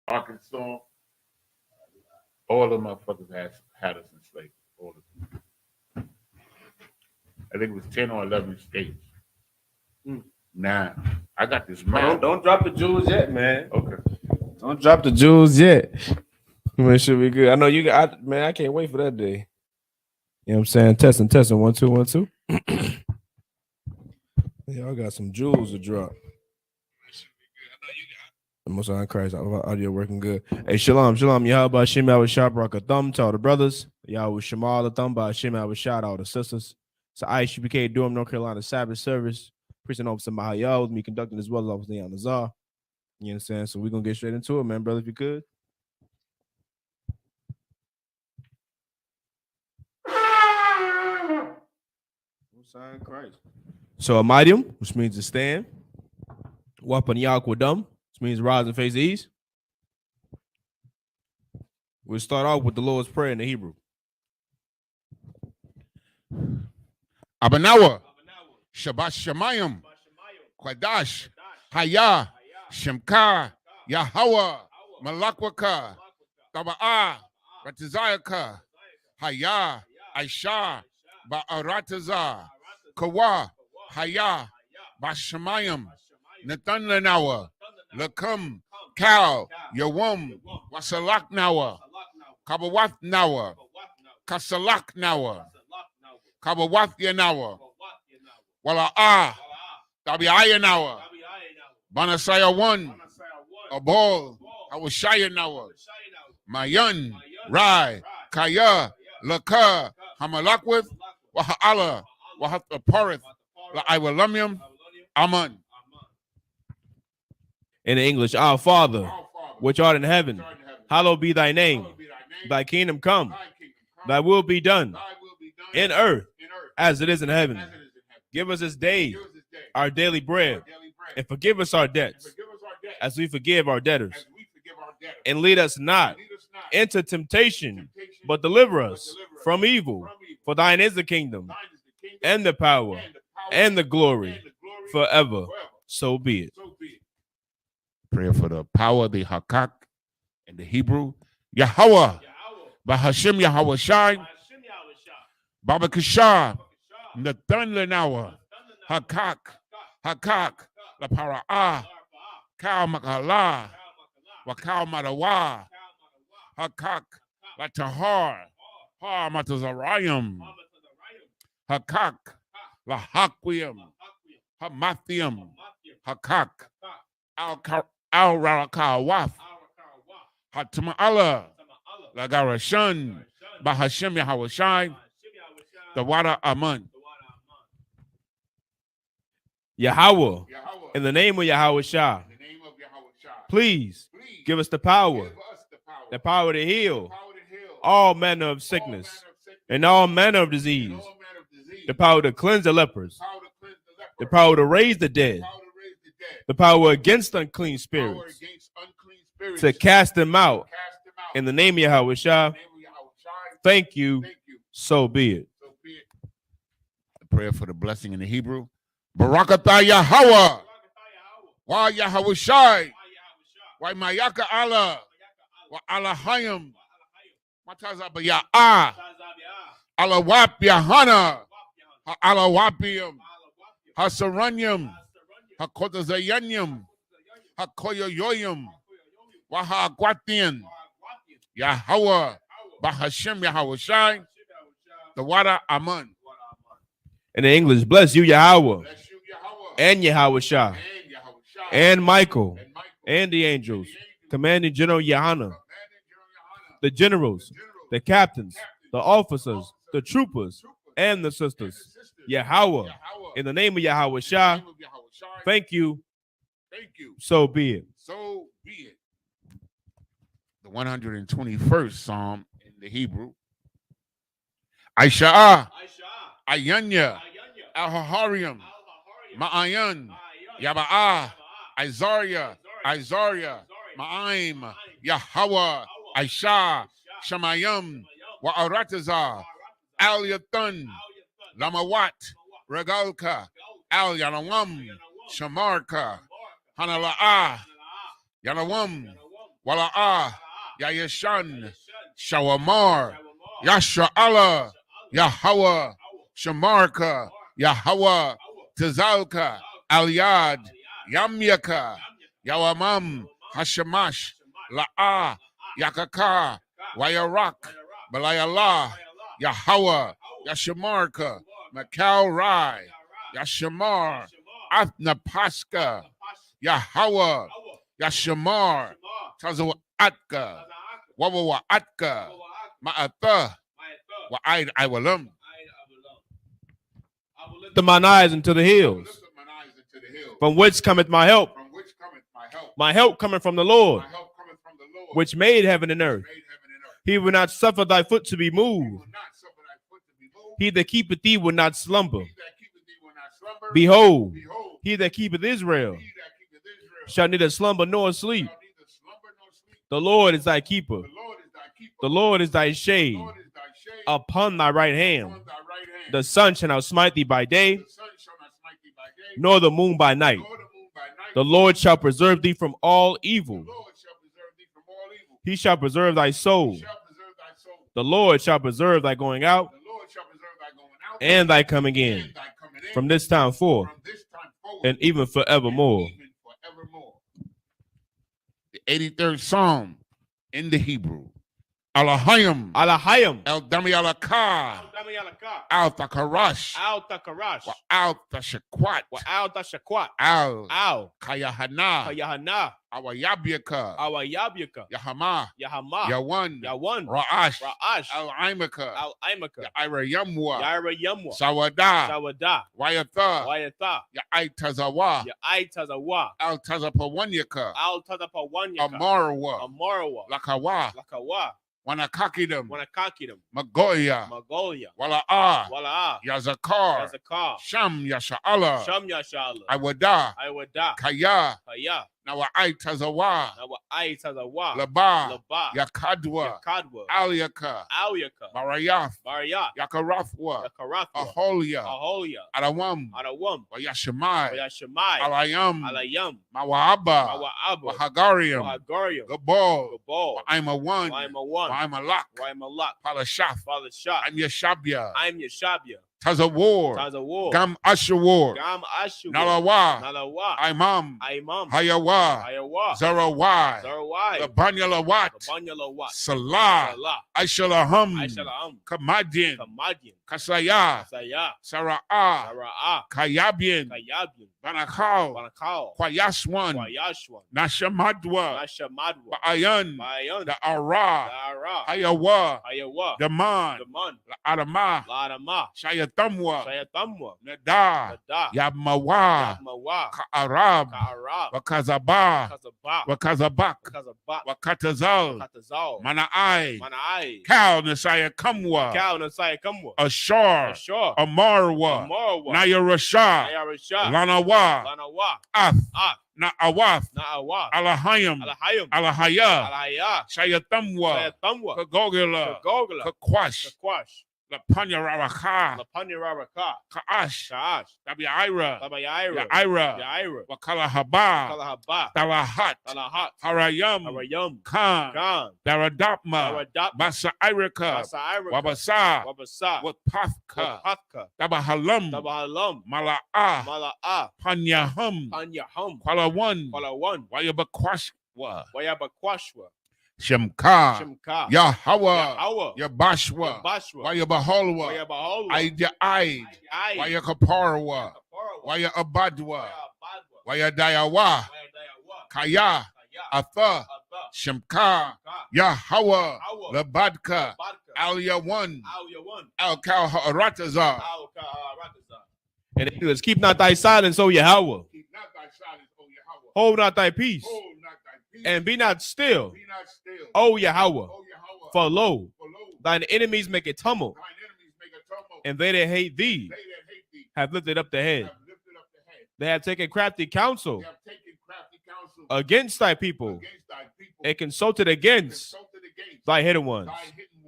Arkansas, all the motherfuckers had us enslaved. All of them. I think it was 10 or 11 states. Now, I got this map. Don't drop the jewels yet, man. Okay. Don't drop the jewels yet. Man, should be good. I know you got, man, I can't wait for that day. You know what I'm saying? Testing. 1, 2, 1, 2. Y'all got some jewels to drop. The Most High Christ, audio working good. Hey, shalom. Yahweh Shem Yahweh Shabrak a thumb to all the brothers. Yahweh Shemal a thumb by Shem Yahweh shout out the sisters. So I.S.U.P.K. Durham, North Carolina Sabbath service. Preaching over some Mahayah with me conducting as well as Officer Leon Nazar. You know what I'm saying? So we're gonna get straight into it, man, brother, if you could. Most High Christ. So Amidium, which means to stand. Wapan Yakwadum, which means rise and face ease. We'll start off with the Lord's Prayer in the Hebrew. Abanawa, Shabbat Shemayim, Kwadash, Haya, Shemka, Yahweh, Malakwaka, Taba'ah, Ratizayaka, Haya, Aisha, Ba'arataza, Kawa, Haya, Bashamayim, Nathan Lanawa, Lakum, Kal, Yawum, Wasalak Nawa, Kabawath Nawa, Kasalak Nawa, Kabawath Yanawa, Wala'ah, Tabi'aya Nawa, Banasaya 1, Abol, Awashaya Nawa, Mayan, Rai, Kaya, Laka, Hamalakwith, Waha'ala, Wahathaparith, La'Iwalumium, Aman. In the English, our Father, which art in heaven, hallowed be thy name. Thy kingdom come, thy will be done in earth as it is in heaven. Give us this day our daily bread, and forgive us our debts as we forgive our debtors. And lead us not into temptation, but deliver us from evil. For thine is the kingdom, and the power, and the glory, forever. So be it. Prayer for the power of the Hakak in the Hebrew. Yahweh, Bahashim Yahweh Shai, Baba Kashah, Nathan Lenawa, Hakak, La Para'ah, Kal Makala, Wakal Madawa, Hakak, La Tahar, Ha Matazarayim, Hakak, La Hakwim, Hamathium, Hakak, Al Rarakawaf, Hatama'ala, Lagarashan, Bahashim Yahweh Shai, the Wada Aman. Yahweh, in the name of Yahweh Shah, please give us the power to heal all manner of sickness and all manner of disease, the power to cleanse the lepers, the power to raise the dead, the power against unclean spirits, to cast them out in the name of Yahweh Shah. Thank you, so be it. The prayer for the blessing in the Hebrew. Barakatah Yahweh, Wa Yahweh Shai, Wa Mayaka Allah, Wa Allahayim, Matazaba Ya'ah, Allah Wap Yahanna, Ha Allah Wapium, Ha Saranyum, Ha Kotazayanyum, Ha Koyoyoyum, Wa Ha Akwatian, Yahweh, Bahashim Yahweh Shai, the Wada Aman. In the English, bless you, Yahweh, and Yahweh Shah, and Michael, and the angels, Commanding General YAHANNA, the generals, the captains, the officers, the troopers, and the sisters. Yahweh, in the name of Yahweh Shah, thank you, so be it. So be it. The 121st Psalm in the Hebrew. Aisha, Ayanya, Al-Haharium, Ma'ayan, Yaba'ah, Isaiah, Ma'aim, Yahweh, Aisha, Shamayim, Wa'aratazah, Al-Yathan, Lamawat, Regalka, Al-Yanawam, Shamarka, Hanala'ah, Yanawam, Wala'ah, Yayashan, Shawamar, Yasha'Allah, Yahweh, Shamarka, Yahweh, Tazalka, Aliyad, Yamyaka, Yawamam, Hashamash, La'ah, Yakaka, Wayarak, Balayallah, Yahweh, Yashamarka, Makal Rai, Yashamar, Athnapaska, Yahweh, Yashamar, Tazawatka, Wawaatka, Ma'atha, Wa'id I will lift up mine eyes into the hills, from which cometh my help. My help cometh from the Lord, which made heaven and earth. He will not suffer thy foot to be moved. He that keepeth thee will not slumber. Behold, he that keepeth Israel shall neither slumber nor sleep. The Lord is thy keeper. The Lord is thy shade upon thy right hand. The sun shall not smite thee by day, nor the moon by night. The Lord shall preserve thee from all evil. He shall preserve thy soul. The Lord shall preserve thy going out and thy coming in from this time forth and even forevermore. The 83rd Psalm in the Hebrew. Alahayim, Alahayim, El Dami Alaka, Al Takarash, Al Takarash, Wa Al Tashakwat, Wa Al Tashakwat, Al Kayahana, Kayahana, Awayabiaka, Awayabiaka, Yahama, Yahama, Yawan, Yawan, Ra'ash, Ra'ash, Al Imaka, Al Imaka, Yaira Yamwa, Yaira Yamwa, Sawada, Sawada, Wayatha, Wayatha, Yaitazawa, Yaitazawa, Al Tazapawanyaka, Al Tazapawanyaka, Amarwa, Amarwa, Lakawa, Lakawa, Wanakakidam, Wanakakidam, Magoya, Magoya, Wala'ah, Wala'ah, Yazakar, Yazakar, Sham Yasha'Allah, Sham Yashala, Iwada, Iwada, Kaya, Kaya, Nawa'itazawa, Aitazawa, Laba, Laba, Yakadwa, Yakadwa, Aliaka, Alyaka, Barayath, Barayah, Yakarafwa, Yakarathwa, Aholia, Aholia, Arawam, Adawam, Wayashemai, Wayashemai, Alayam, Alayam, Mawa'aba, Mawa'aba, Wahagariam, Wahagariam, Gabal, Gabal, Wa'ima one, Waima one, Wa'ima lak, Waima Lak, Palashaf, Palashah, I'm Yeshabia, I'm Yeshabia, Tazawar, Tazawar, Gam Ashawar, Gam Ashu, Nalawa, Nalawa, Imam, Imam, Hayawa, Ayawa, Zarawai, Zarawai, Labanyalawat, Labanyalawat, Salah, Salah, Aishalaham, Aishalaham, Kamadin, Kamadian, Kasaya, Saya, Sara'ah, Sara'ah, Kayabian, Kayabian, Banakal, Banakal, Kwayaswan, Kwayashwan, Nashamadwa, Nashamadwa, Ba'ayan, Bayan, the Ara, Dara, Hayawa, Ayawa, Daman, Daman, Adama, Ladama, Shayatamwa, Shayatamwa, Nada, Nada, Yabmawa, Yabmawa, Ka'arab, Ka'arab, Wakazaba, Kazaba, Wakazabak, Kazaba, Wakatazal, Katazal, Mana'ai, Manai, Kal Nasaya Kamwa, Kal Nasai Kamwa, Ashar, Ashar, Amarwa, Amarwa, Nayarasha, Nayarasha, Lanawa, Lanawa, Ath, Ah, Na'awath, Na'awa, Alahayim, Alahayim, Alahaya, Alahaya, Shayatamwa, Shayatamwa, Kagogila, Kagogla, Kakwash, Kakwash, Lapanyararaka, Lapanyararaka, Ka'ash, Ka'ash, Tabi'aira, Tabayaira, Ya'ira, Yaira, Wakalahaba, Kalahaba, Talahat, Talahat, Harayam, Harayam, Khan, Khan, Daradapma, Daradapma, Basairika, Basairika, Wabasa, Wabasa, Wapathka, Wapathka, Tabahalam, Tabahalam, Mala'ah, Mala'ah, Panyaham, Panyaham, Kwalawan, Kwalawan, Wayabakwashwa, Wayabakwashwa, Shemka, Shemka, Yahweh, Yahweh, Yabashwa, Yabashwa, Wayabaholwa, Wayabaholwa, Aid, Ai, Wayakaparwa, Wayabadwa, Wayadayawa, Kaya, Atha, Shemka, Yahweh, Labadka, Alyawan, Al-Kal Ha'aratazar. And it was, keep not thy silence, O Yahweh. Hold not thy peace. And be not still, O Yahweh. For lo, thine enemies make a tumult, and they that hate thee have lifted up the head. They have taken crafty counsel against thy people, and consulted against thy hidden ones.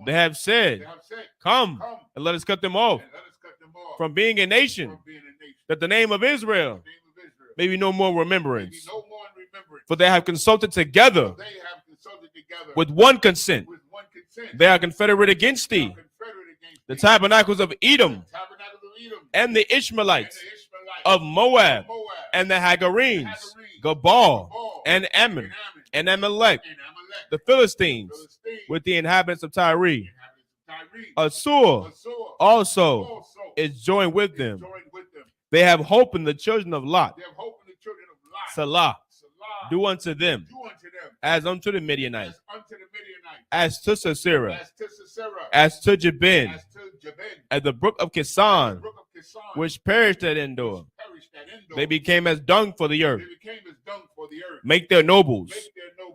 They have said, come and let us cut them off from being a nation, that the name of Israel may be no more remembrance. For they have consulted together with one consent. They are confederate against thee. The tabernacles of Edom and the Ishmaelites of Moab and the Hagarenes, Gabal and Ammon and Amalek, the Philistines with the inhabitants of Tyre. I.S.U.P.K also is joined with them. They have hope in the children of Lot. Salah, do unto them as unto the Midianites, as to Sisera, as to Jabin, at the brook of Kisan, which perished at Endor. They became as dung for the earth. Make their nobles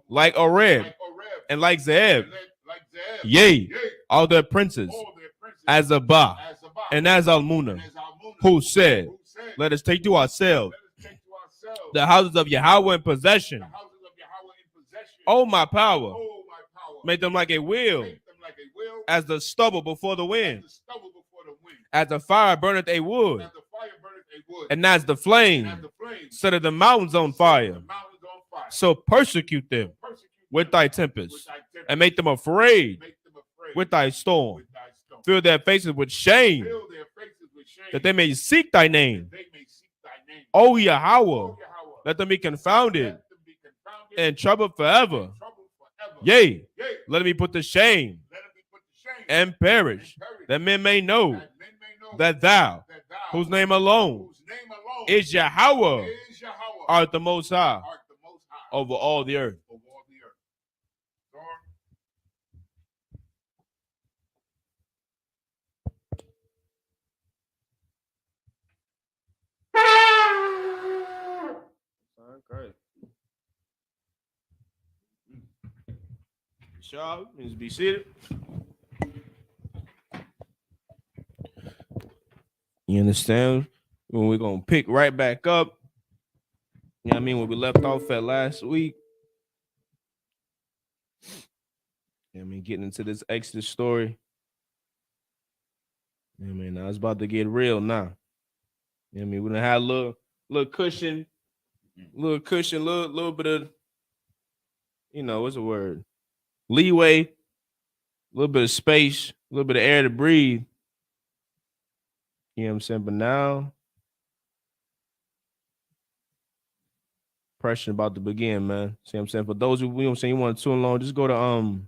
like Oreb and like Zeb. Yea, all their princes as Abba and as Almunah, who said, let us take to ourselves the houses of Yahweh in possession. Oh, my power, make them like a wheel, as the stubble before the wind, as the fire burneth a wood, and as the flame setteth the mountains on fire. So persecute them with thy tempest, and make them afraid with thy storm. Fill their faces with shame, that they may seek thy name. O Yahweh, let them be confounded and troubled forever. Yea, let them be put to shame and perish, that men may know that thou, whose name alone is Yahweh, art the most high over all the earth. Okay. Y'all needs to be seated. You understand? When we're gonna pick right back up. You know what I mean? When we left off at last week. You know what I mean? Getting into this Exodus story. You know what I mean? Now it's about to get real now. You know what I mean? We're gonna have a little cushion, little bit of, you know, what's the word? Leeway, a little bit of space, a little bit of air to breathe. You know what I'm saying? But now, pressure about to begin, man. See what I'm saying? For those who, you know what I'm saying, you want to tune along, just go to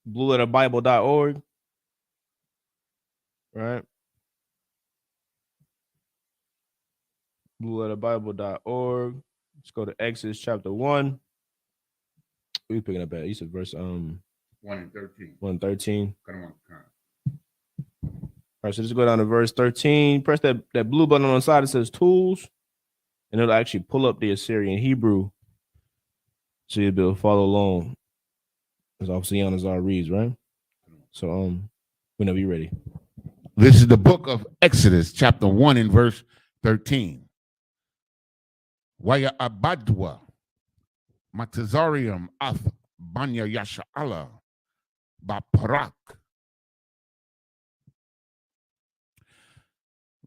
blueletterbible.org. Right? blueletterbible.org. Let's go to Exodus chapter 1. What are you picking up at? You said verse 1 and 13. 1 and 13. Kind of. All right, so just go down to verse 13. Press that blue button on the side that says tools, and it'll actually pull up the Assyrian Hebrew. So you'll be able to follow along. As obviously Yanazar reads, right? So whenever you're ready. This is the book of Exodus, chapter 1 and verse 13. Waya abadwa matazarium ath banya yasha'ala baparak.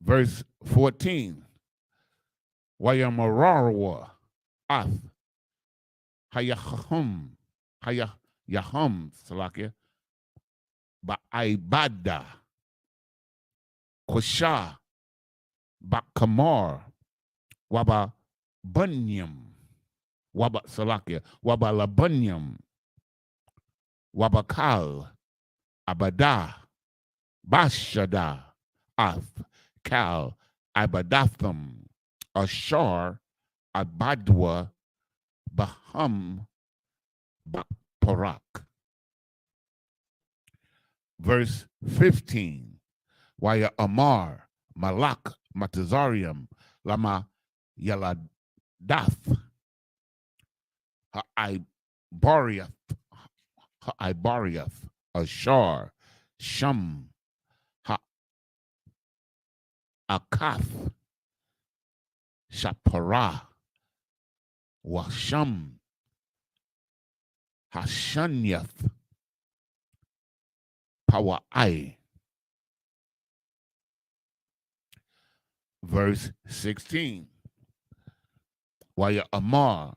Verse 14. Waya mararwa ath hayahum salakia ba'ibada Kosha, Bakamar, Waba Bunyam, Waba Salakia, Waba Labunyam, Wabakal, Abada, Bashada, Ath, Kal, Abadatham, Ashar, Abadwa, Baham, Baparak. Verse 15. Waya Amar, Malak, Matazarium, Lama Yaladath, Ha'ibariath, Ashar, Sham, Ha'akath, Shapara, Washam, Hashanyath, Pawa'ai. Verse 16. Waya Amar,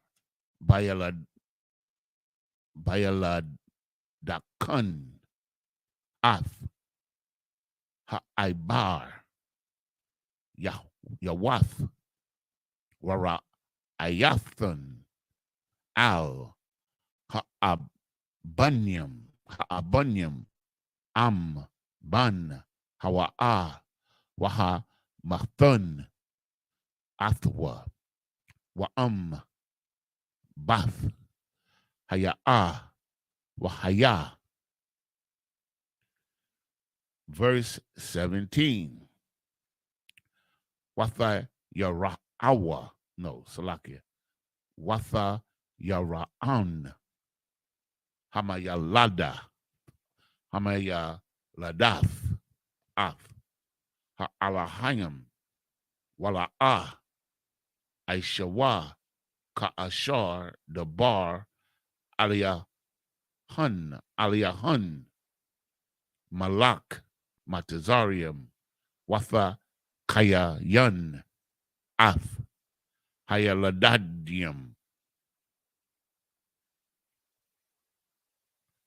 Bayaladath, Bayaladakan, Ath, Haibar, Yawath, Wara Ayathan, Al, Ha'abunyam, Am, Ban, Hawa'a, Waha, Mathun, Athwa, Wa'am, Bath, Haya'a, Wahaya. Verse 17. Watha Yara'awa. No, Salakia. Watha Yara'an. Hamayalada. Hamayaladath. Ath. Ha'alahayam. Wala'ah. Aishawa. Ka'ashar. Dabar. Aliyahun. Malak. Matazarium. Watha Kayayan. Ath. Hayaladadium.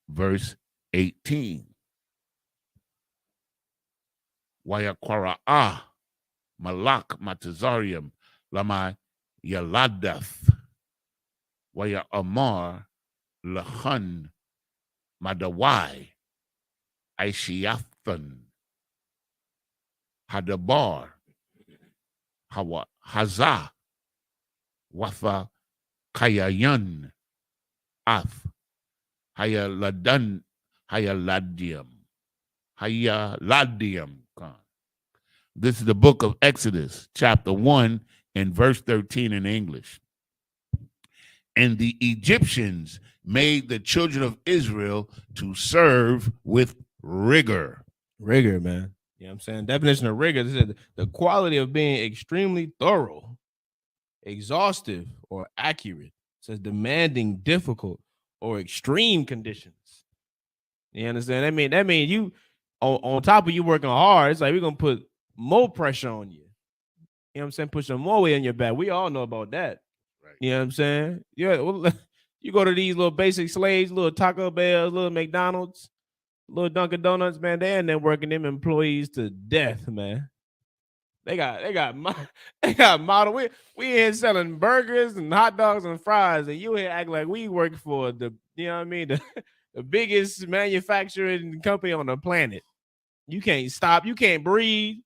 Verse 18. Wayakwara'a. Malak Matazarium. Lama Yaladath. Waya Amar. Lahan. Madawai. Aishiathan. Hadabar. Haza. Watha Kayayan. Ath. Hayaladium. This is the book of Exodus, chapter 1 and verse 13 in English. And the Egyptians made the children of Israel to serve with rigor. Rigor, man. You know what I'm saying? Definition of rigor, this is the quality of being extremely thorough, exhaustive, or accurate. It says demanding, difficult, or extreme conditions. You understand? That mean you on top of you working hard, it's like we're gonna put more pressure on you. You know what I'm saying? Put some more weight on your back. We all know about that. Right. You know what I'm saying? Yeah, well, you go to these little basic slaves, little Taco Bells, little McDonald's, little Dunkin' Donuts, man. They ain't working them employees to death, man. They got model. We in selling burgers and hot dogs and fries, and you here act like we work for the, you know what I mean, the biggest manufacturing company on the planet. You can't stop. You can't breathe.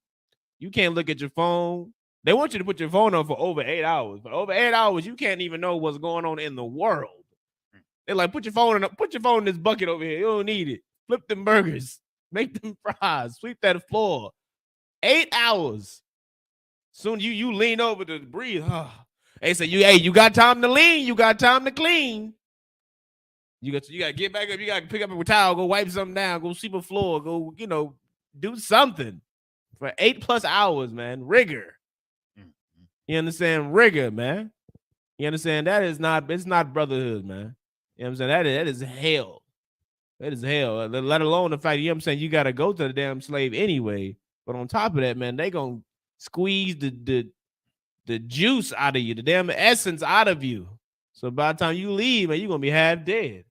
You can't look at your phone. They want you to put your phone on for over 8 hours. For over 8 hours, you can't even know what's going on in the world. They're like, put your phone in this bucket over here. You don't need it. Flip them burgers. Make them fries. Sweep that floor. 8 hours. Soon you lean over to breathe. They say, you got time to lean. You got time to clean. You got to get back up. You got to pick up a towel, go wipe something down, go sweep a floor, go, do something for 8+ hours, man. Rigor. You understand? Rigor, man. You understand? It's not brotherhood, man. You know what I'm saying? That is hell. That is hell. Let alone the fact, you know what I'm saying, you got to go to the damn slave anyway. But on top of that, man, they going to squeeze the juice out of you, the damn essence out of you. So by the time you leave, man, you're going to be half dead.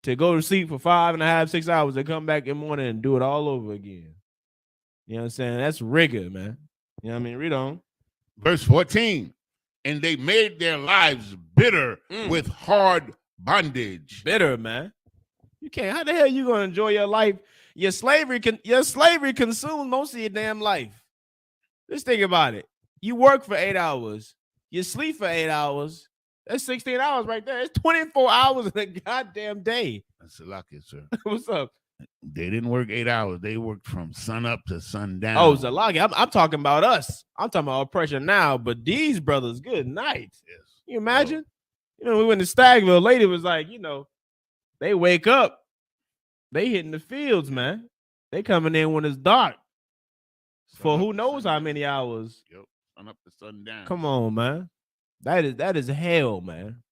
To go to sleep for 5.5, 6 hours and come back in the morning and do it all over again. You know what I'm saying? That's rigor, man. You know what I mean? Read on. Verse 14. And they made their lives bitter with hard bondage. Bitter, man. You can't. How the hell you gonna enjoy your life? Your slavery consumed most of your damn life. Just think about it. You work for 8 hours. You sleep for 8 hours. That's 16 hours right there. It's 24 hours in a goddamn day. That's a lucky, sir. What's up? They didn't work 8 hours. They worked from sun up to sundown. Oh, Zalagi. I'm talking about us. I'm talking about oppression now, but these brothers, good night. Yes. Can you imagine? We went to Stagville. Lady was like, they wake up. They hitting the fields, man. They coming in when it's dark. For who knows how many hours. Yep. Sun up to sundown. Come on, man. That is hell, man.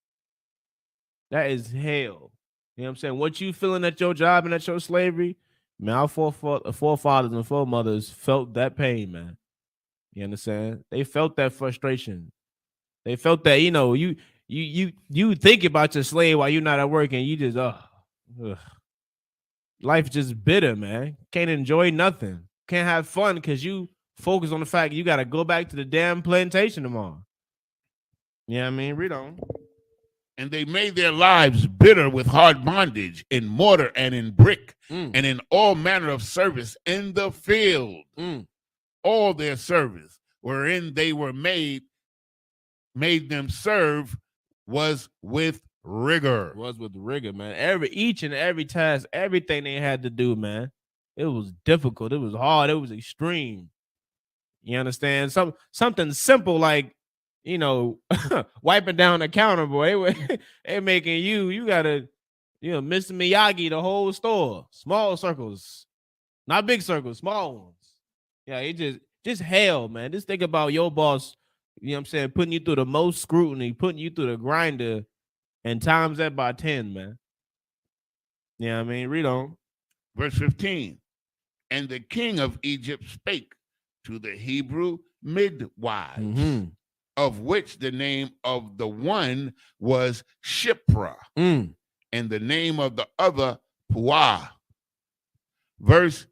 That is hell. You know what I'm saying? What you feeling at your job and at your slavery, man, our forefathers and foremothers felt that pain, man. You understand? They felt that frustration. They felt that, you You think about your slave while you're not at work, and you just ugh. Life just bitter, man. Can't enjoy nothing. Can't have fun because you focus on the fact you got to go back to the damn plantation tomorrow. Yeah, I mean, read on. And they made their lives bitter with hard bondage in mortar and in brick and in all manner of service in the field. All their service wherein they were made them serve was with rigor. Was with rigor, man. Each and every task, everything they had to do, man. It was difficult. It was hard. It was extreme. You understand? Something simple like, wiping down the counter, boy. They making you gotta, Mr. Miyagi the whole store. Small circles, not big circles, small ones. Yeah, it just hell, man. Just think about your boss, putting you through the most scrutiny, putting you through the grinder, and times that by 10, man. Yeah, I mean, read on. Verse 15. And the king of Egypt spake to the Hebrew midwives, of which the name of the one was Shipra, and the name of the other Puah. Verse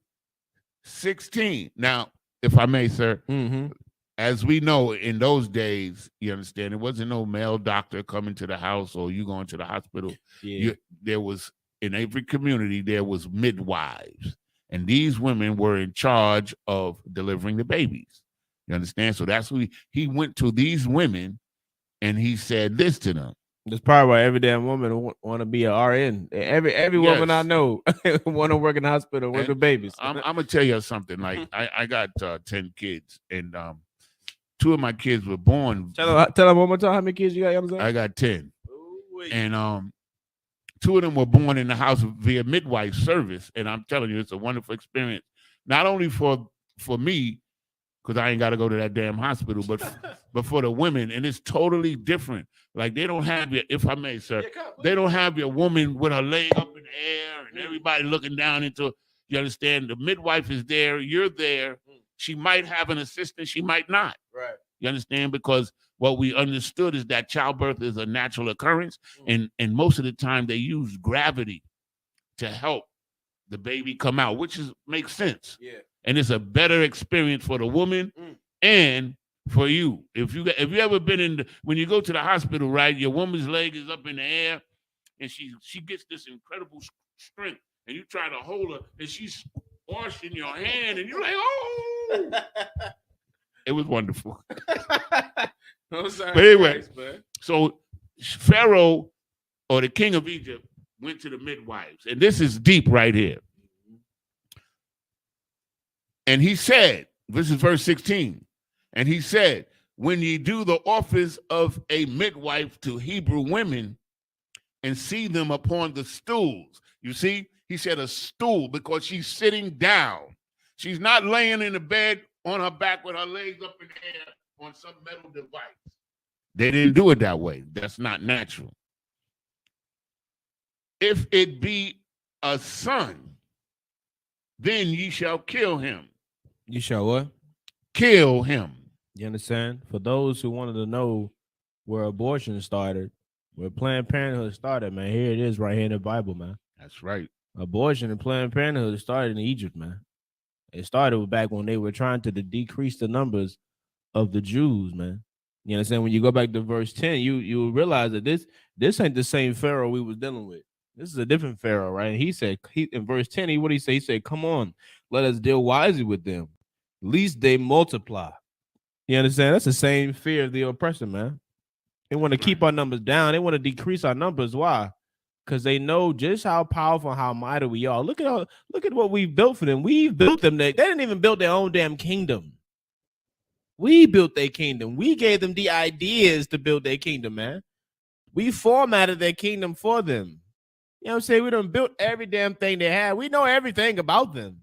16. Now, if I may, sir, as we know, in those days, you understand, there wasn't no male doctor coming to the house or you going to the hospital. Yeah. There was, in every community, there was midwives. And these women were in charge of delivering the babies. You understand? So that's who he went to these women and he said this to them. That's probably why every damn woman want to be an RN. Every woman I know want to work in the hospital, work with babies. I'm gonna tell you something. Like I got 10 kids, and 2 of my kids were born. Tell them one more time how many kids you got. I got 10, and 2 of them were born in the house via midwife service. And I'm telling you, it's a wonderful experience, not only for me, because I ain't got to go to that damn hospital, but for the women. And it's totally different. Like they don't have your, if I may, sir, they don't have your woman with her leg up in the air and everybody looking down into, you understand? The midwife is there, you're there. She might have an assistant, she might not. Right. You understand? Because what we understood is that childbirth is a natural occurrence, and most of the time they use gravity to help the baby come out, which makes sense. Yeah. And it's a better experience for the woman and for you. If you ever been when you go to the hospital, right, your woman's leg is up in the air and she gets this incredible strength, and you try to hold her and she's washing your hand and you're like, oh. It was wonderful. But anyway, so Pharaoh, or the king of Egypt, went to the midwives. And this is deep right here. And he said, this is verse 16. And he said, when ye do the office of a midwife to Hebrew women and see them upon the stools. You see, he said a stool because she's sitting down. She's not laying in the bed on her back with her legs up in the air on some metal device. They didn't do it that way. That's not natural. If it be a son, then ye shall kill him. You shall what? Kill him. You understand? For those who wanted to know where abortion started, where Planned Parenthood started, man, here it is right here in the Bible, man. That's right. Abortion and Planned Parenthood started in Egypt, man. It started back when they were trying to decrease the numbers of the Jews, man. You understand? When you go back to verse 10, you realize that this ain't the same Pharaoh we was dealing with. This is a different Pharaoh, right? And he said, in verse 10, what he say? He said, come on, let us deal wisely with them, lest they multiply. You understand? That's the same fear of the oppressor, man. They want to keep our numbers down. They want to decrease our numbers. Why? Because they know just how powerful, how mighty we are. Look at what we've built for them. We've built them. They didn't even build their own damn kingdom. We built their kingdom. We gave them the ideas to build their kingdom, man. We formatted their kingdom for them. You know what I'm saying? We done built every damn thing they had. We know everything about them.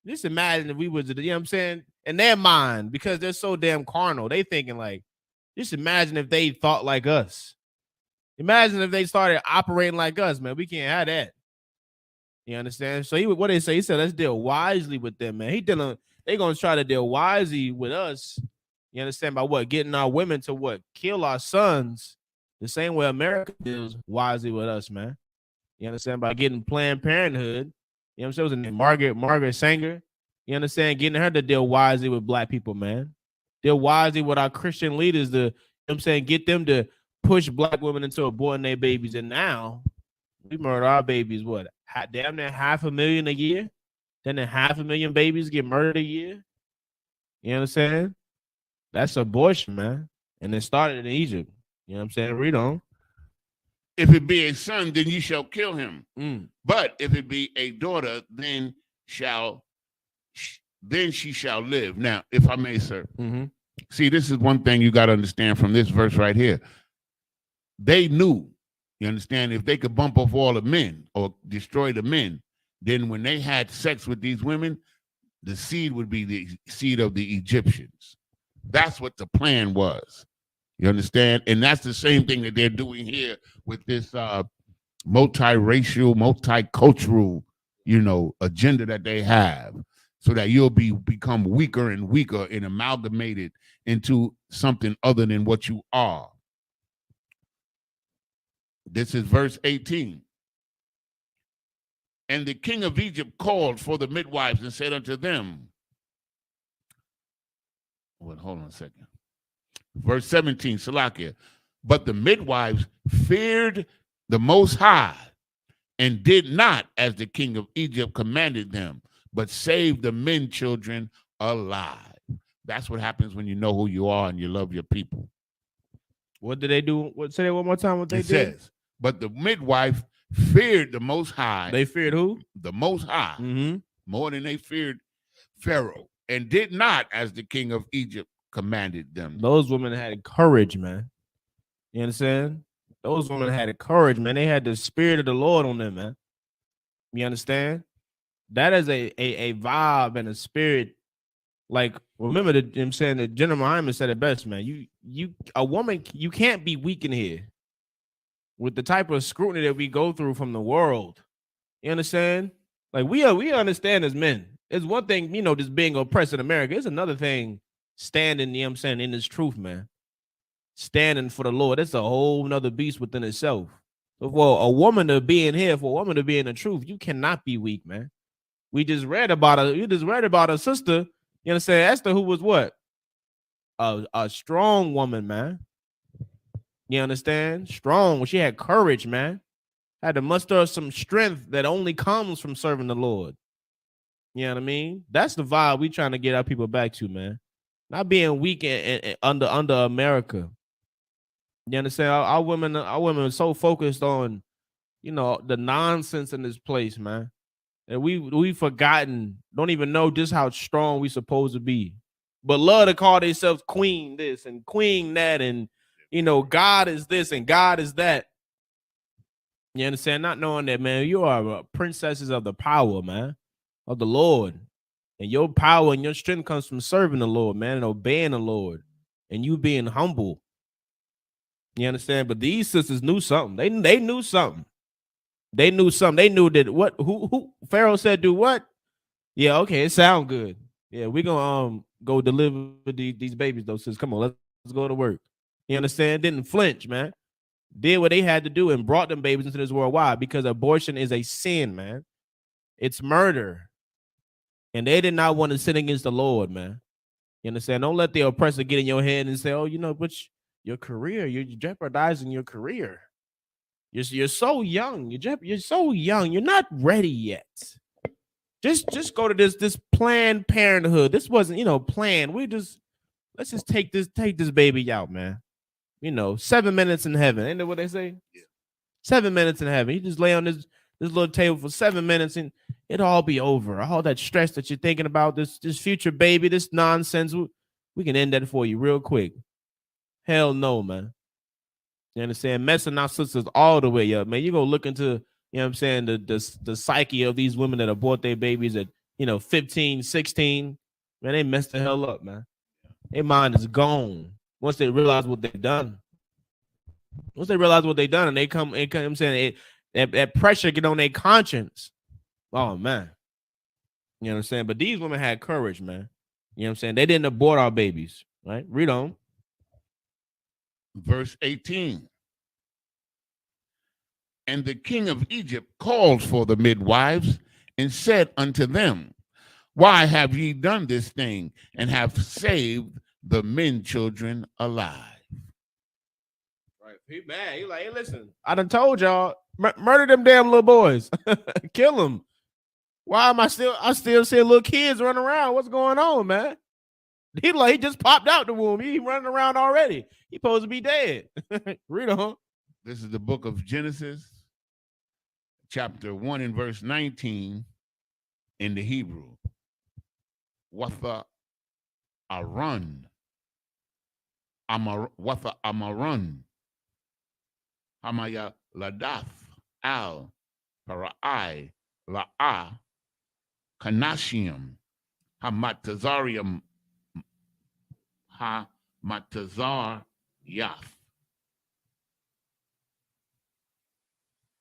Just imagine if we was, you know what I'm saying, in their mind, because they're so damn carnal. They thinking like, just imagine if they thought like us. Imagine if they started operating like us, man. We can't have that. You understand? So what they say, he said, let's deal wisely with them, man. They gonna try to deal wisely with us. You understand? By what? Getting our women to what? Kill our sons The same way America deals wisely with us, man. You understand? By getting Planned Parenthood, you know what I'm saying? It was named Margaret Sanger. You understand? Getting her to deal wisely with black people, man. Deal wisely with our Christian leaders to, you know what I'm saying, get them to push black women into aborting their babies. And now we murder our babies, what? Damn near 500,000 a year? Then 500,000 babies get murdered a year. You understand? That's abortion, man. And it started in Egypt. You know what I'm saying? Read on. If it be a son, then you shall kill him. Mm. But if it be a daughter, then she shall live. Now, if I may, sir, see, this is one thing you got to understand from this verse right here. They knew, you understand, if they could bump off all the men or destroy the men, then when they had sex with these women, the seed would be the seed of the Egyptians. That's what the plan was. You understand? And that's the same thing that they're doing here with this multiracial, multicultural, agenda that they have, so that you'll become weaker and weaker and amalgamated into something other than what you are. This is verse 18. And the king of Egypt called for the midwives and said unto them, well, hold on a second. Verse 17, Salakia. But the midwives feared the Most High and did not as the king of Egypt commanded them, but saved the men children alive. That's what happens when you know who you are and you love your people. What did they do? Say that one more time. What they did? Says, but the midwife feared the Most High. They feared who? The Most High. More than they feared Pharaoh, and did not as the king of Egypt commanded them. Those women had courage, man. You understand? Those women had courage, man. They had the spirit of the Lord on them, man. You understand? That is a vibe and a spirit. Like, remember I'm saying that General Muhammad said it best, man. A woman, you can't be weak in here with the type of scrutiny that we go through from the world. You understand? Like, we understand as men. It's one thing, just being oppressed in America. It's another thing standing, in this truth, man. Standing for the Lord. It's a whole nother beast within itself. So for a woman to be in here, for a woman to be in the truth, you cannot be weak, man. You just read about a sister, you understand, Esther, who was what? A strong woman, man. You understand? Strong. She had courage, man. Had to muster some strength that only comes from serving the Lord. You know what I mean? That's the vibe we trying to get our people back to, man. Not being weak and under America. You understand? Our women are so focused on, the nonsense in this place, man. And we've forgotten, don't even know just how strong we supposed to be. But love to call themselves queen this and queen that, and God is this and God is that. You understand? Not knowing that, man, you are princesses of the power, man, of the Lord. And your power and your strength comes from serving the Lord, man, and obeying the Lord, and you being humble. You understand? But these sisters knew something. They knew something. They knew something. They knew that who Pharaoh said do what? Yeah, okay, it sounds good. Yeah, we're gonna go deliver these babies, though, sis. Come on, let's go to work. You understand? Didn't flinch, man. Did what they had to do and brought them babies into this world. Why? Because abortion is a sin, man. It's murder. And they did not want to sin against the Lord, man. You understand? Don't let the oppressor get in your head and say, oh, but your career, you're jeopardizing your career. You're so young. You're so young. You're not ready yet. Just go to this Planned Parenthood. This wasn't, planned. Let's just take this baby out, man. 7 minutes in heaven. Ain't that what they say? Yeah. 7 minutes in heaven. You just lay on this little table for 7 minutes and it'll all be over. All that stress that you're thinking about, this future baby, this nonsense, we can end that for you real quick. Hell no, man. You understand? Messing our sisters all the way up, man. You're going to look into, the psyche of these women that abort their babies at, 15, 16. Man, they messed the hell up, man. Their mind is gone once they realize what they've done. Once they realize what they've done and they come, I'm saying, that pressure get on their conscience. Oh, man. You know what I'm saying? But these women had courage, man. You know what I'm saying? They didn't abort our babies, right? Read on. Verse 18. And the king of Egypt called for the midwives and said unto them, why have ye done this thing and have saved the men children alive? Right. He mad. He like, hey, listen, I done told y'all, murder them damn little boys. Kill them. Why am I still seeing little kids running around? What's going on, man? He just popped out the womb. He running around already. He supposed to be dead. Read on. This is the book of Genesis, chapter 1 and verse 19 in the Hebrew. Watha Arun. Watha Amarun. Hamaya Ladath. Al. Parai. La'a. Kanashium. Hamatazarium. Hamatazar Yath.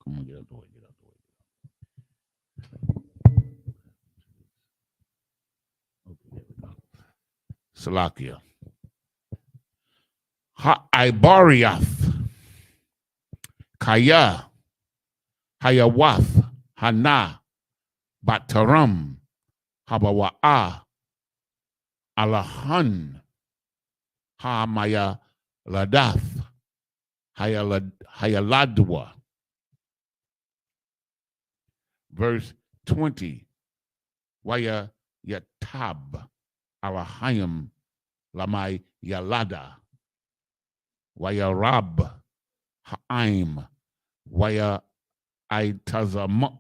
Come on, get out the way, get out the way. Okay, there we go. Salakia. Ha'ibariath. Kaya. Hayawath. Hana. Bataram. Habawa'a. Alahan. Hamaya Ladath. Hayaladwa. Verse 20. Waya Yatab. Alahayim. Lamai Yalada. Waya Rab. Ha'im. Waya Tazamwa.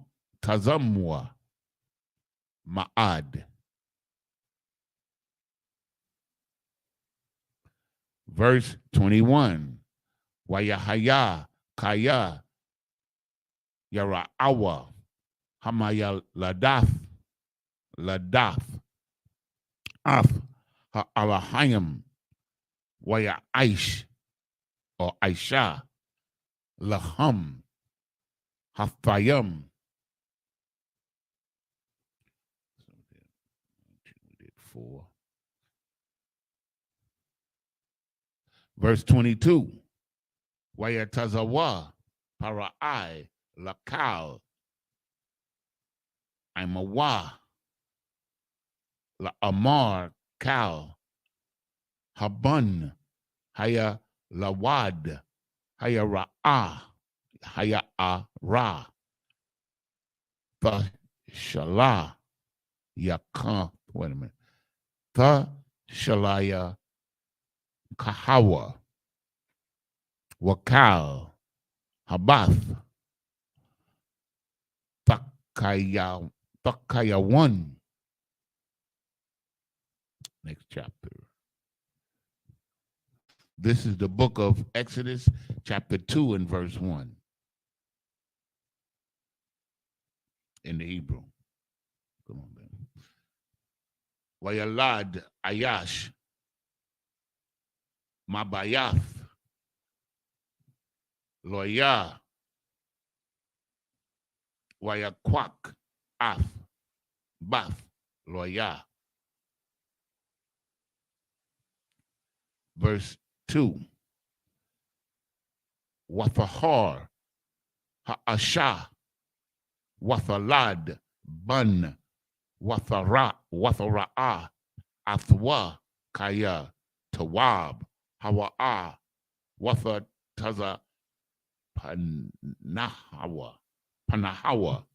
Ma'ad. Verse 21. Wayahaya Kaya Yara'awa Hamaya Ladath Af Alahayim Waya Aish or Aisha Laham Hathayim. Verse 22. Wayatazawa Parai Lakal Imawa La Amar Kal Habun Haya Lawad Haya Ra'a Haya Ra The Shala Yakan. Wait a minute. The Shalaya Kahawa Wakal Habath Thakayawan. Next chapter. This is the book of Exodus, chapter 2 and verse 1 in the Hebrew. Come on, man. Wayalad Ayash Mabayath Loya Wayakwak Af Bath Loya. Verse 2. Wathahar Ha'asha Wathalad Bun Wathara'a Athwa Kaya Tawab Hawa'a Watha Taza Panahawa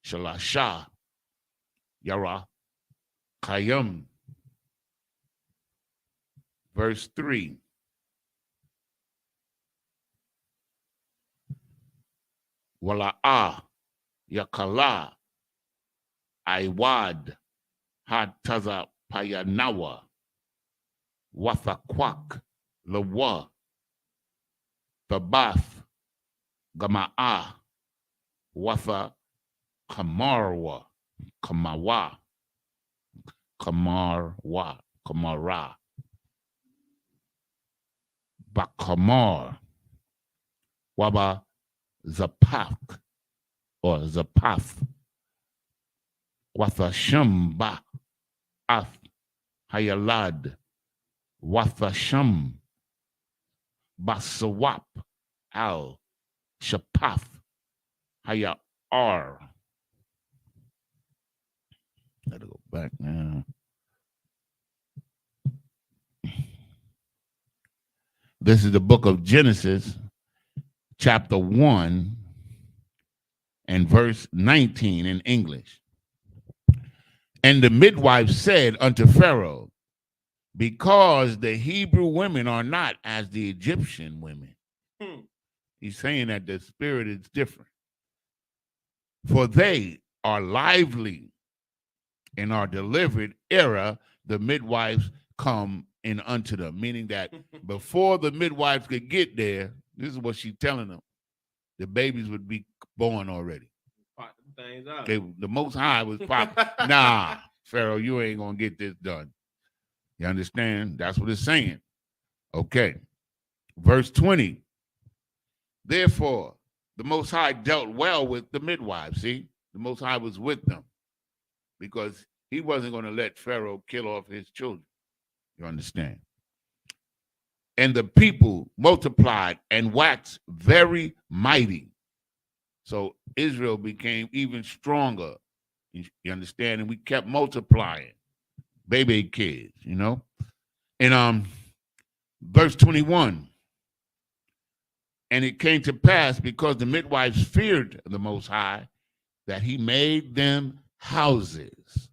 Shalasha Yara Kayam. Verse 3. Wala'a Yakala Iwad Hataza Payanawa Wathakwak Lawa Babath Gama'a Watha Kamara Bakamar Waba Zapak or Zapath Wathashamba Ath Hayalad Wathasham Basawap Al Shapath. Haya R. Gotta go back now. This is the book of Genesis, chapter 1 and verse 19 in English. And the midwife said unto Pharaoh, because the Hebrew women are not as the Egyptian women. He's saying that the spirit is different. For they are lively and are delivered ere the midwives come in unto them. Meaning that before the midwives could get there, this is what she's telling them, the babies would be born already. Pop them things out. The Most High was popping. Nah, Pharaoh, you ain't going to get this done. You understand? That's what it's saying. Okay. Verse 20. Therefore, the Most High dealt well with the midwives. See, the Most High was with them because he wasn't going to let Pharaoh kill off his children. You understand? And the people multiplied and waxed very mighty. So Israel became even stronger. You understand? And we kept multiplying. Baby kids, you know? And verse 21. And it came to pass, because the midwives feared the Most High, that he made them houses.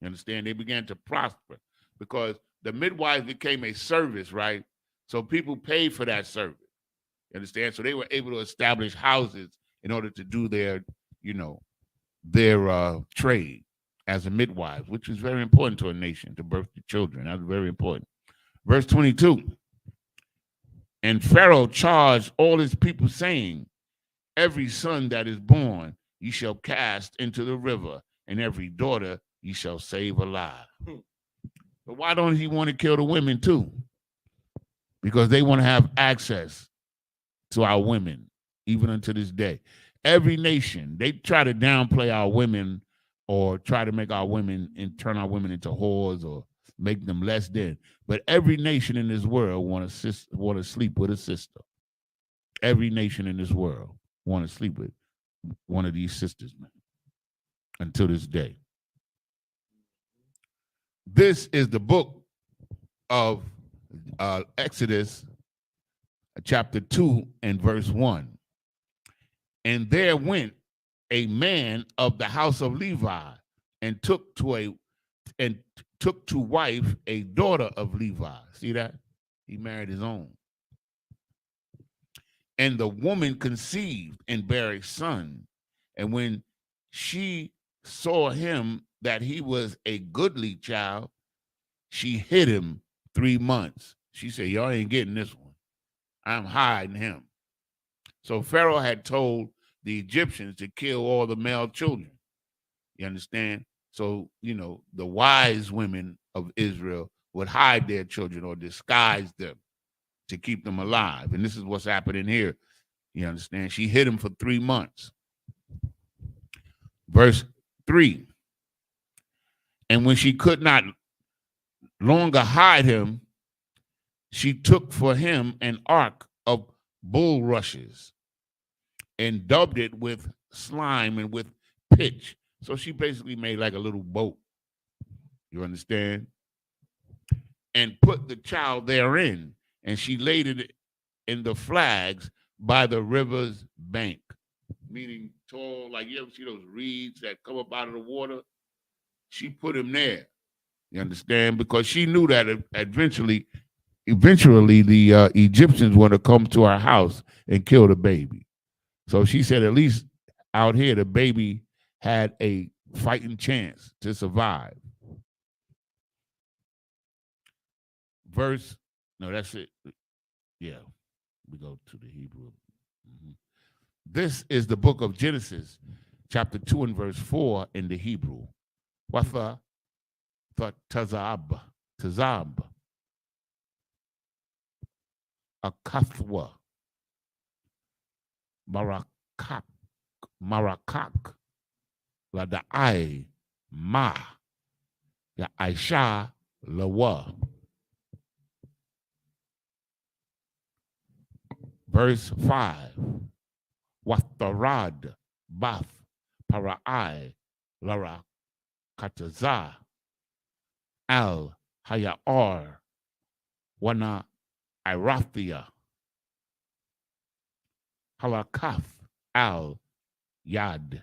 You understand? They began to prosper because the midwives became a service, right? So people paid for that service. You understand? So they were able to establish houses in order to do their, their trade as a midwife, which is very important to a nation, to birth the children. That's very important. Verse 22. And Pharaoh charged all his people, saying, every son that is born ye shall cast into the river, and every daughter ye shall save alive. But why don't he want to kill the women too? Because they want to have access to our women, even unto this day. Every nation, they try to downplay our women or try to make our women and turn our women into whores or make them less than. But every nation in this world want to sleep with a sister. Every nation in this world want to sleep with one of these sisters, man, until this day. This is the book of Exodus, chapter 2 and verse 1. And there went a man of the house of Levi and took to wife a daughter of Levi. See that? He married his own. And the woman conceived and bare a son. And when she saw him that he was a goodly child, she hid him 3 months. She said, y'all ain't getting this one. I'm hiding him. So Pharaoh had told the Egyptians to kill all the male children. You understand? So, the wise women of Israel would hide their children or disguise them to keep them alive. And this is what's happening here. You understand? She hid him for 3 months. Verse 3. And when she could not longer hide him, she took for him an ark of bulrushes and dubbed it with slime and with pitch. So she basically made like a little boat. You understand? And put the child therein, and she laid it in the flags by the river's bank. Meaning tall, like you ever see those reeds that come up out of the water? She put him there. You understand? Because she knew that eventually the Egyptians want to come to our house and kill the baby. So she said, at least out here, the baby had a fighting chance to survive. That's it. Yeah, we go to the Hebrew. This is the book of Genesis, chapter 2 and verse 4 in the Hebrew. Watha tazab, akathwa, marakak, ladai, ma, ya aisha, lawa. Verse 5. Watharad Bath Parai Lara Kataza Al Hayar Wana Irathia Halakaf Al Yad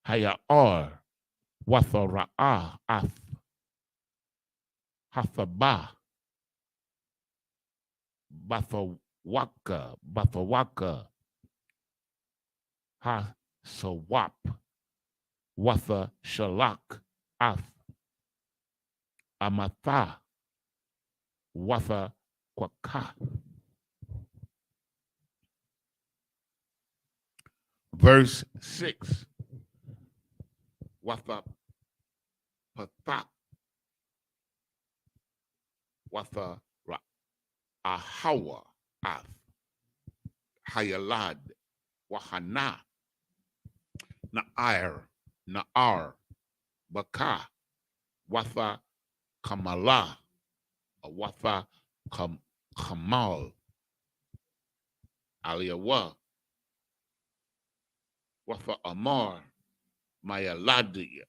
Hayar Wathara'a Af Hathaba Bathawaka Ha Sawap Watha Shalak Af Amatha Watha Kwaka. Verse 6. Watha Pathak Watha Ahawa Af Hayalad YAHANNA Na'ar Baka Watha Kamala Watha Kamal Aliyawa Watha Amar Mayaladia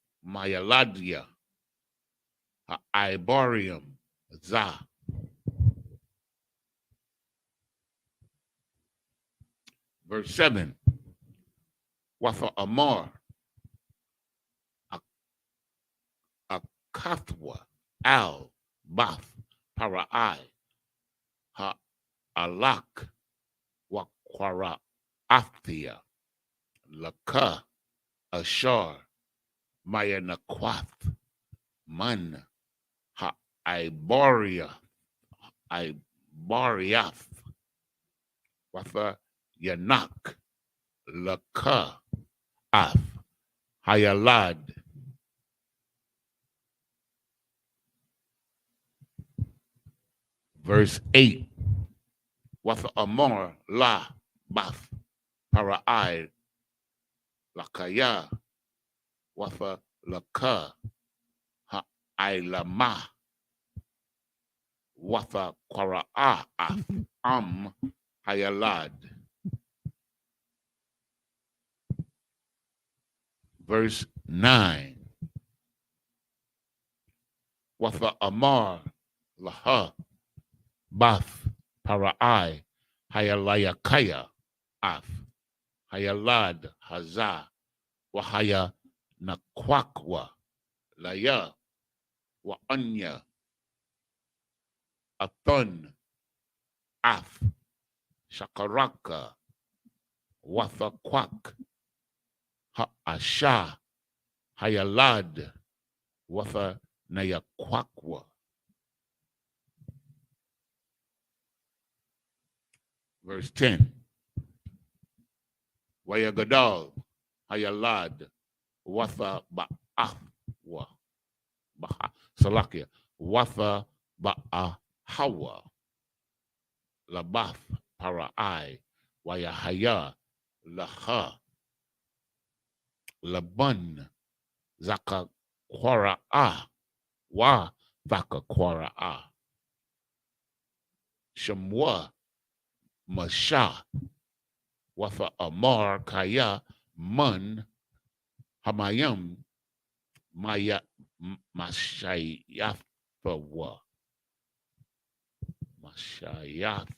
Iborium Za. Verse 7. Watha Amar Akathwa Al Bath Parai Ha Alak Wakwara Athia Laka Ashar Mayanakwath Man Ha Iboriath Watha Yanak Laka Af Hayalad. Verse 8. Watha Amor La Bath Parai Lakaya Watha Laka Ha Ilama Watha Kwara'a Af Hayalad. Verse 9. Watha Amar Laha Bath Parai Hayalayakaya Af Hayalad Haza Wahaya Nakwakwa Laya Wa Anya Athon Af Shakaraka Watha Kwak Ha Asha Hayalad Watha Nayakwakwa. Verse 10. Wayagadal Hayalad Watha Ba'ahwa Salakia Watha Ba'ahawa Labath Parai Wayahaya Laha Laban Zaka Kwara'a Wa Zaka Kwara'a Shamwa Masha Watha Amar Kaya Man Hamayam Maya Mashayathwa Mashayath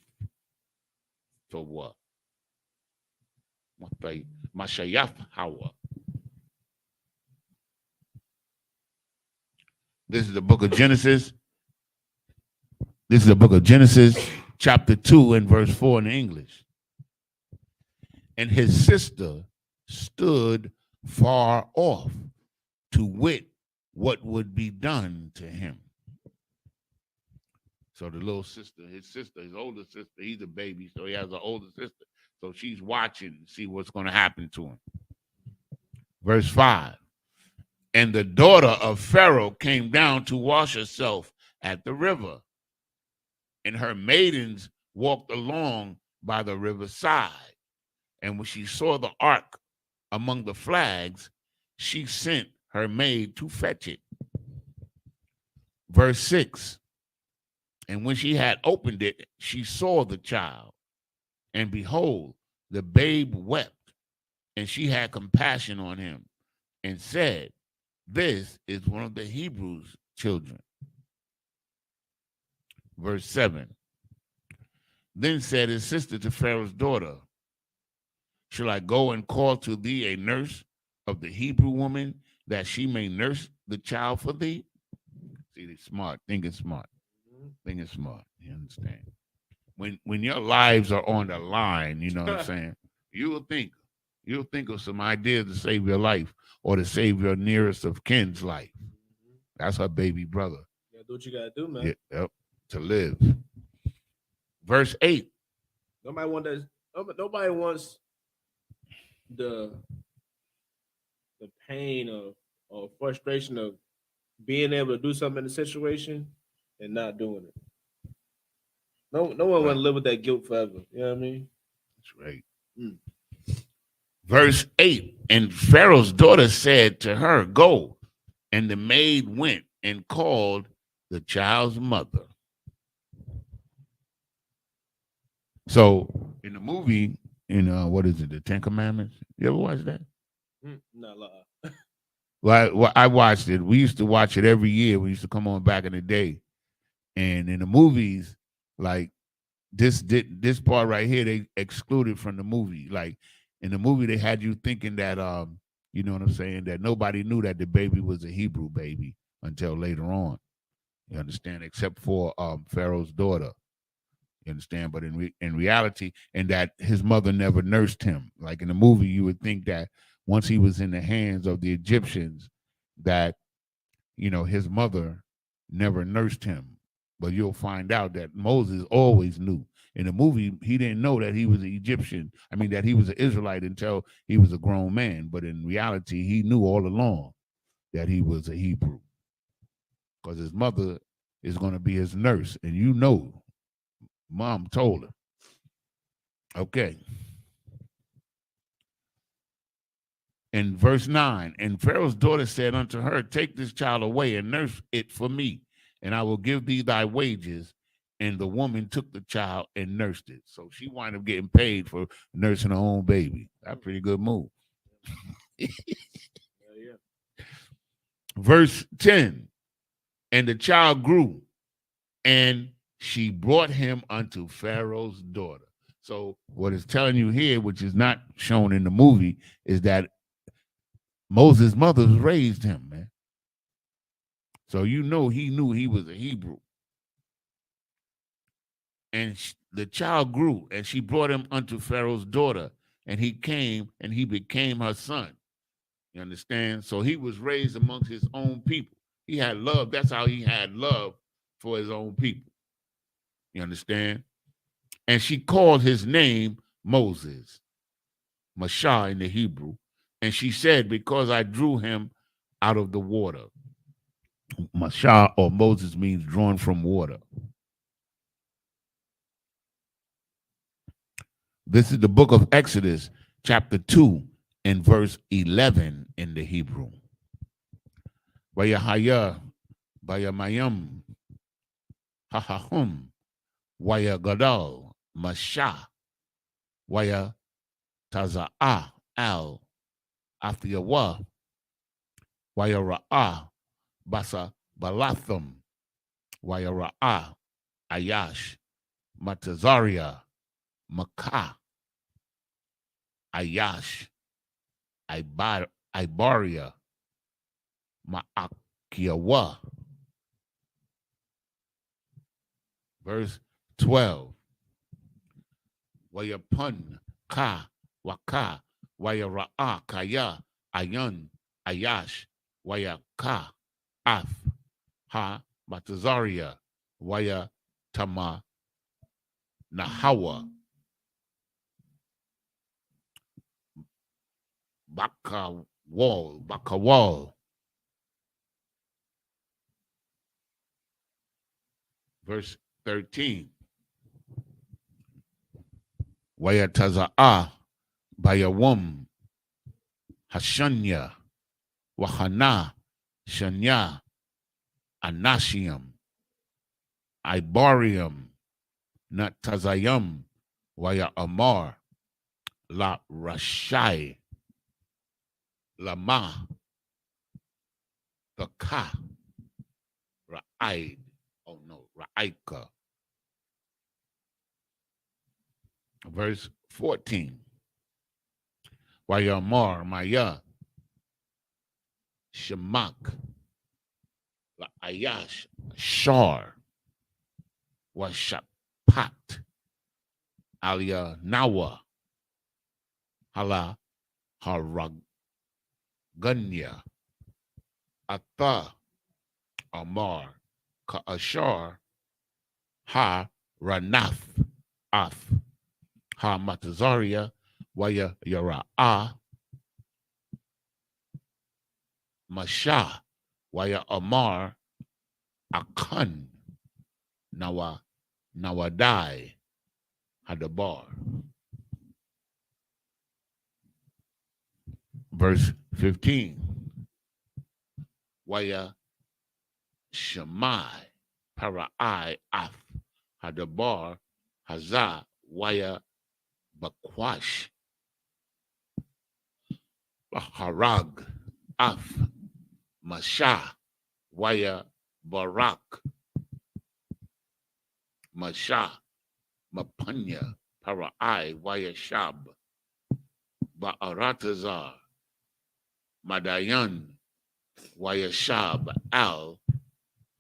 Hawa. This is the book of Genesis. This is the book of Genesis, chapter 2 and verse 4 in English. And his sister stood far off to wit what would be done to him. So the little sister, his older sister, he's a baby, so he has an older sister. So she's watching to see what's going to happen to him. Verse 5. And the daughter of Pharaoh came down to wash herself at the river. And her maidens walked along by the riverside. And when she saw the ark among the flags, she sent her maid to fetch it. Verse 6. And when she had opened it, she saw the child. And behold, the babe wept, and she had compassion on him, and said, this is one of the Hebrews' children. Verse 7. Then said his sister to Pharaoh's daughter, shall I go and call to thee a nurse of the Hebrew woman, that she may nurse the child for thee? See, they smart, thinking smart. Thinking smart. You understand? When your lives are on the line, you know what I'm saying? You'll think of some ideas to save your life or to save your nearest of kin's life. That's her baby brother. You gotta do what you gotta do, man. Yep, to live. Verse 8. Nobody wants the pain or frustration of being able to do something in a situation and not doing it. No one want to live with that guilt forever. You know what I mean? That's right. Verse 8. And Pharaoh's daughter said to her, go. And the maid went and called the child's mother. So in the movie, what is it, the Ten Commandments? You ever watch that? Not lie. Well, I watched it. We used to watch it every year. We used to come on back in the day. And in the movies, like this part right here, they excluded from the movie. Like in the movie, they had you thinking that you know what I'm saying, that nobody knew that the baby was a Hebrew baby until later on. You understand? Except for Pharaoh's daughter. You understand? But in reality, and that his mother never nursed him. Like in the movie, you would think that once he was in the hands of the Egyptians, that, his mother never nursed him. But you'll find out that Moses always knew. In the movie, he didn't know that he was an Egyptian. I mean, that he was an Israelite until he was a grown man. But in reality, he knew all along that he was a Hebrew. Because his mother is going to be his nurse. And Mom told her. Okay. In verse 9, and Pharaoh's daughter said unto her, take this child away and nurse it for me, and I will give thee thy wages. And the woman took the child and nursed it. So she wound up getting paid for nursing her own baby. That's a pretty good move. Yeah. Verse 10, and the child grew, and she brought him unto Pharaoh's daughter. So what it's telling you here, which is not shown in the movie, is that Moses' mother raised him, man. So he knew he was a Hebrew. And the child grew, and she brought him unto Pharaoh's daughter, and he came, and he became her son. You understand? So he was raised amongst his own people. He had love. That's how he had love for his own people. You understand? And she called his name Moses, Mashah in the Hebrew. And she said, because I drew him out of the water. Mashah or Moses means drawn from water. This is the book of Exodus, chapter 2, and verse 11 in the Hebrew. Wayahaya, Bayamayam, Hahahum, Wayagadal, Mashah, Waya Taza'ah, Al, Afiyawa, Wayara'ah, Basa Balatham, Wayara'ah, Ayash, Matazaria, Makah, Ayash, Ibaria, Ma'akiawa. Verse 12. Wayapun, Ka, Waka, Wayara'a, Kaya, Ayan, Ayash, Wayaka, Af, Ha, Matazaria, Waya Tama, Nahawa, Bakawal. Verse 13. Wayataza'a, Bayawum, Hashanya, Wahana, Shanya, Anashium, Ibarium, Natazayum, Waya Amar La Rashai Lama the Ka Ra'aid. Oh no, Ra'aika. Verse 14. Waya Amar Maya Shemak La Ayash Shar Washapat Alia Nawa Hala Haraganya Ata Amar Ka Ashar Ha Ranath Ath Ha Matazaria Waya Yara'a Masha Waya Amar Akan Nawadai Hadabar. Verse 15. Waya Shemai Para'ai Af Hadabar Hazah Waya Bakwash Harag Af Masha Waya Barak Masha Mapanya Para'ai Waya Shab Ba'aratazar Madayan Waya Shab Al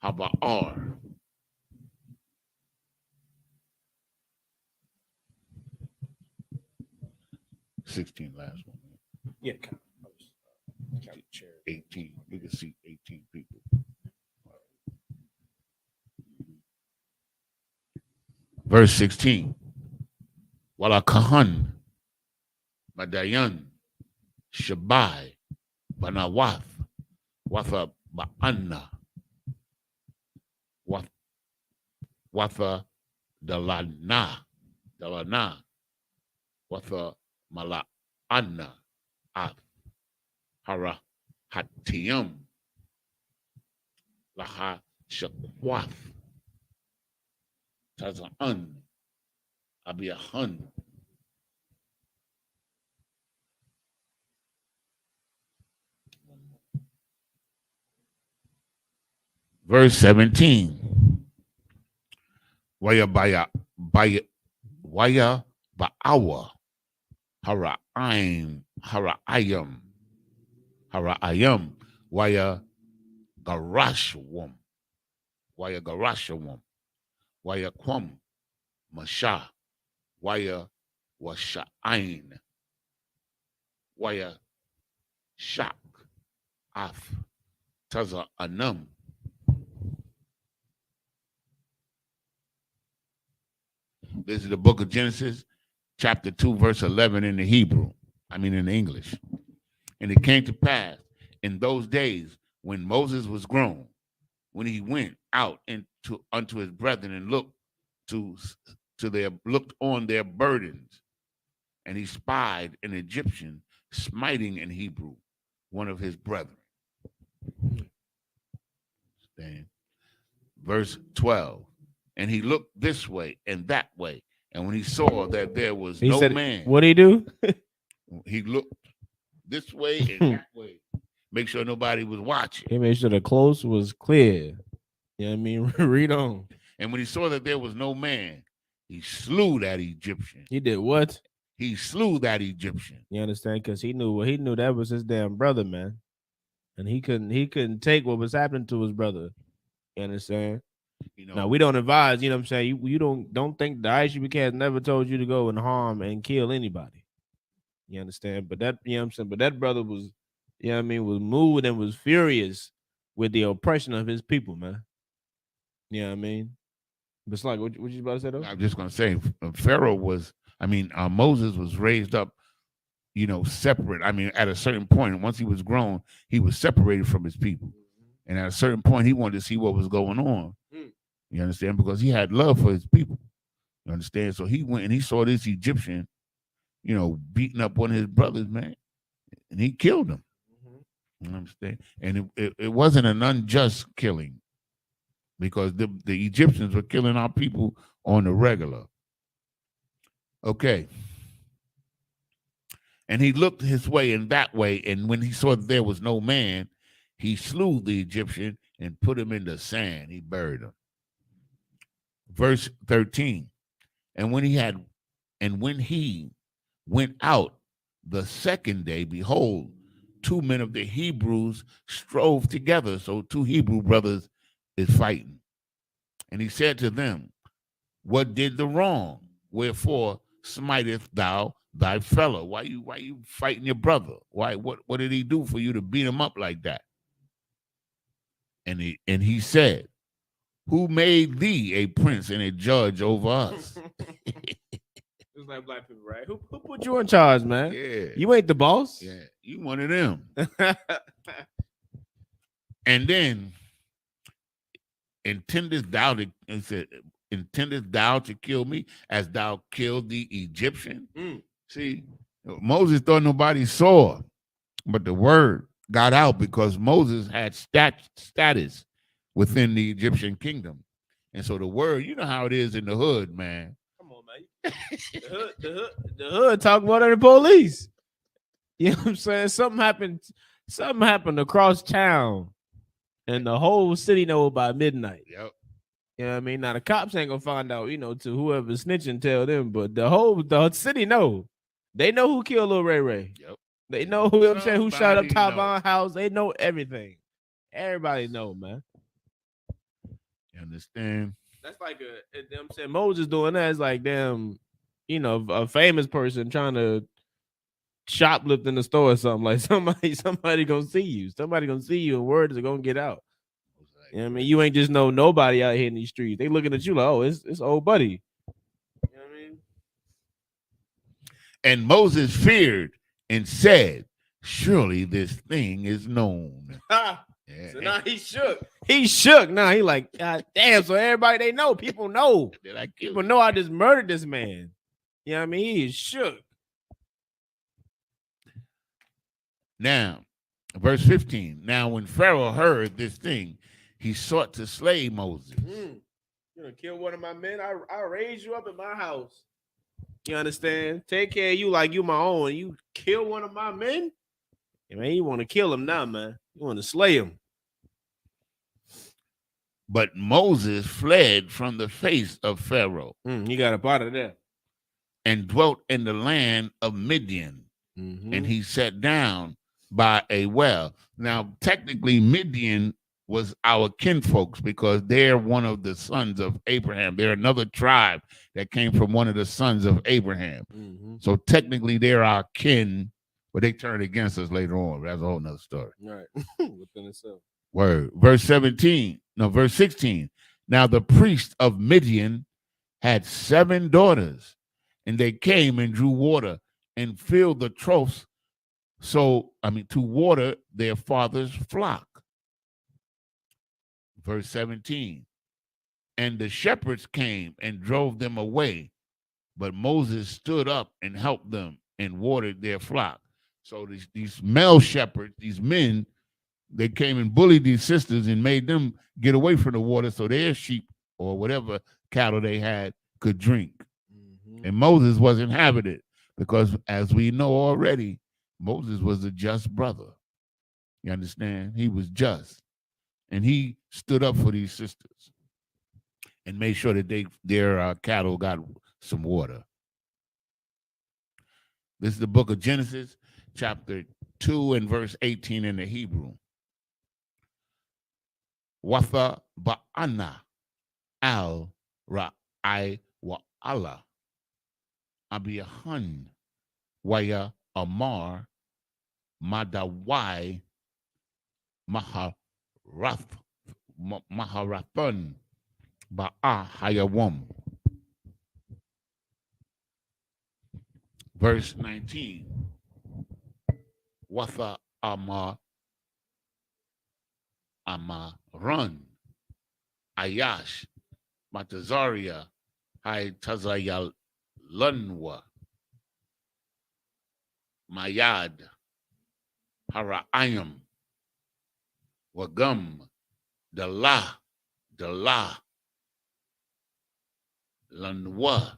Haba'ar. 16, last one. Yeah. 18. You can see 18 people. Verse 16. Wala Kahan Madayan Shabai Banawath Watha Ba'anna Watha Dalana Watha Mala'anna Ath Hara Hatiyam Laha Shakwath Taza'an Abiyahan. Verse 17. Waya Ba'awa Hara'ayam Waya Garashwam Waya Kwam Masha Waya Washa'ain Waya Shak Af Taza Anam. This is the book of Genesis, chapter 2, verse 11 in the Hebrew. In the English. And it came to pass in those days when Moses was grown, when he went out unto his brethren and looked on their burdens, and he spied an Egyptian smiting an Hebrew, one of his brethren. Verse 12. And he looked this way and that way. And when he saw that there was no man. What'd he do? He looked this way and that way. Make sure nobody was watching. He made sure the close was clear. You know what I mean? Read on. And when he saw that there was no man, he slew that Egyptian. He did what? He slew that Egyptian. You understand? Because he knew that was his damn brother, man. And he couldn't take what was happening to his brother. You understand? Now we don't advise, you know what I'm saying? You don't think the I.S.U.P.K has never told you to go and harm and kill anybody. You understand? But that, you know what I'm saying? But that brother was, you know what I mean, was moved and was furious with the oppression of his people, man. You know what I mean? But it's like, what you about to say though? I'm just gonna say Pharaoh was, Moses was raised up, separate. At a certain point, once he was grown, he was separated from his people. And at a certain point, he wanted to see what was going on. You understand? Because he had love for his people. You understand? So he went and he saw this Egyptian, beating up one of his brothers, man. And he killed him. You understand? And it wasn't an unjust killing, because the Egyptians were killing our people on the regular. Okay. And he looked his way and that way, and when he saw that there was no man, he slew the Egyptian and put him in the sand. He buried him. Verse 13. And when he went out the second day, behold, two men of the Hebrews strove together. So two Hebrew brothers is fighting. And he said to them, what did the wrong? Wherefore smiteth thou thy fellow? Why you fighting your brother? What did he do for you to beat him up like that? And he said, who made thee a prince and a judge over us? It's like black people, right? Who put you in charge, man? Yeah. You ain't the boss. Yeah, you one of them. And then intendest thou to kill me as thou killed the Egyptian? See, Moses thought nobody saw, but the word got out because Moses had status within the Egyptian kingdom. And so the word, you know how it is in the hood, man. Come on, man. The hood talk more than the police. You know what I'm saying? Something happened across town, and the whole city know by midnight. Yep. You know what I mean? Now the cops ain't gonna find out, to whoever's snitching tell them, but the city know. They know who killed Lil Ray Ray. Yep. They know who shot up Tavon House. They know everything. Everybody know, man. You understand? That's like I'm saying Moses doing that is like damn, a famous person trying to shoplift in the store or something. Like somebody gonna see you. Somebody gonna see you and words are gonna get out. You know what I mean? You ain't just nobody out here in these streets. They looking at you like, oh, it's old buddy. You know what I mean? And Moses feared and said, surely this thing is known. Yeah. So now he shook. He shook. Now he like, God damn. So everybody they know. People know. People know I just murdered this man. You know what I mean? He is shook. Now, verse 15. Now, when Pharaoh heard this thing, he sought to slay Moses. You're gonna kill one of my men. I raised you up in my house. You understand? Take care of you like you my own. You kill one of my men? Yeah, man, you want to kill him now, man. You want to slay him. But Moses fled from the face of Pharaoh. He got up out of there. And dwelt in the land of Midian. And he sat down by a well. Now, technically, Midian was our kinfolks because they're one of the sons of Abraham. They're another tribe that came from one of the sons of Abraham. So technically, they're our kin, but they turned against us later on. That's a whole nother story. Right. Within itself. Word. Verse 16. Now the priest of Midian had 7 daughters, and they came and drew water and filled the troughs to water their father's flock. Verse 17. And the shepherds came and drove them away, but Moses stood up and helped them and watered their flock. So these male shepherds, these men, they came and bullied these sisters and made them get away from the water so their sheep or whatever cattle they had could drink. And Moses wasn't having it because, as we know already, Moses was a just brother. You understand? He was just. And he stood up for these sisters and made sure that their cattle got some water. This is the book of Genesis, chapter 2 and verse 18 in the Hebrew. Watha ba'ana al ra'ai wa'ala abiyahan waya amar madawai maharathan ba'a hayawam. Verse 19. Watha Amaran, Ayash, Matazaria, Hai Tazayal Lunwa, Mayad, Haraayam, Wagum, Dala, Lanwa,